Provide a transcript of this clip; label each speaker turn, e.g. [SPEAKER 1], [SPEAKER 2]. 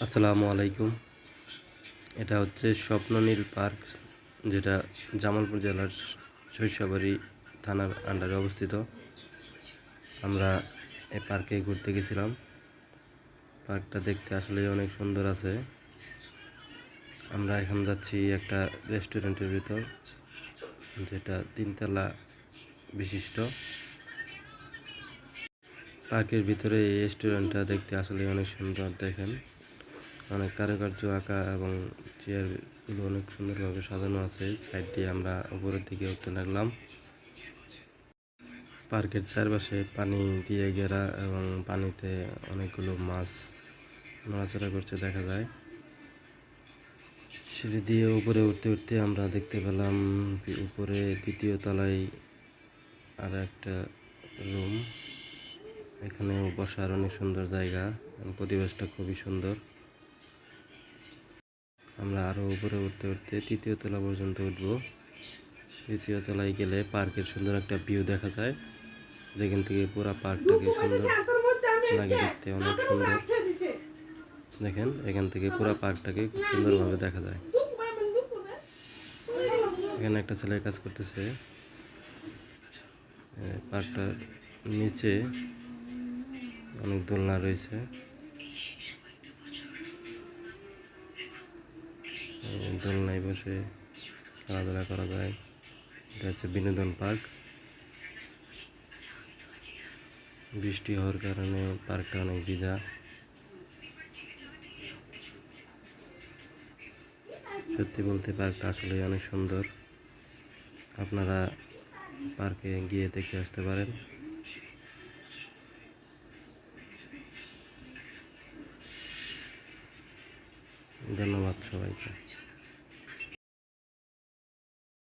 [SPEAKER 1] আসসালামু আলাইকুম। এটা হচ্ছে স্বপ্ননীল পার্ক, যেটা জামালপুর জেলার সরিষাবাড়ি থানার আন্ডারে অবস্থিত। আমরা এই পার্কে ঘুরতে গেছিলাম। পার্কটা দেখতে আসলে অনেক সুন্দর আছে। আমরা এখন যাচ্ছি একটা রেস্টুরেন্টের ভিতর, যেটা 3 তলা বিশিষ্ট। পার্কের ভিতরে এই রেস্টুরেন্টটা দেখতে আসলে অনেক সুন্দর। দেখেন, অনেক কারুকার্য আঁকা এবং চেয়ারগুলো অনেক সুন্দরভাবে সাজানো আছে। সাইড দিয়ে আমরা উপরের দিকে উঠতে লাগলাম। পার্কের চারপাশে পানি দিয়ে ঘেরা এবং পানিতে অনেকগুলো মাছ নড়াচড়া করছে দেখা যায়। সিঁড়ি দিয়ে উপরে উঠতে উঠতে আমরা দেখতে পেলাম উপরে 2য় তলায় আর একটা রুম। এখানেও বসার অনেক সুন্দর জায়গা, পরিবেশটা খুবই সুন্দর। আমরা আরও উপরে উঠতে উঠতে 3য় তলা পর্যন্ত উঠবো। 3য় তলায় গেলে পার্কের সুন্দর একটা ভিউ দেখা যায়, যেখান থেকে পুরো পার্কটাকে সুন্দর লাগে, দেখতে অনেক সুন্দর। দেখেন, এখান থেকে পুরো পার্কটাকে খুব সুন্দরভাবে দেখা যায়। এখানে একটা ছেলে কাজ করতেছে। পার্কটার নিচে অনেক দোলনা রয়েছে। দোলনায় বসে খেলাধুলা করা যায়। এটা হচ্ছে বিনোদন পার্ক। বৃষ্টি হওয়ার কারণে পার্কটা অনেক ভিজা। সত্যি বলতে পার্কটা আসলে অনেক সুন্দর। আপনারা পার্কে গিয়ে দেখে আসতে পারেন। ধন্যবাদ সবাইকে।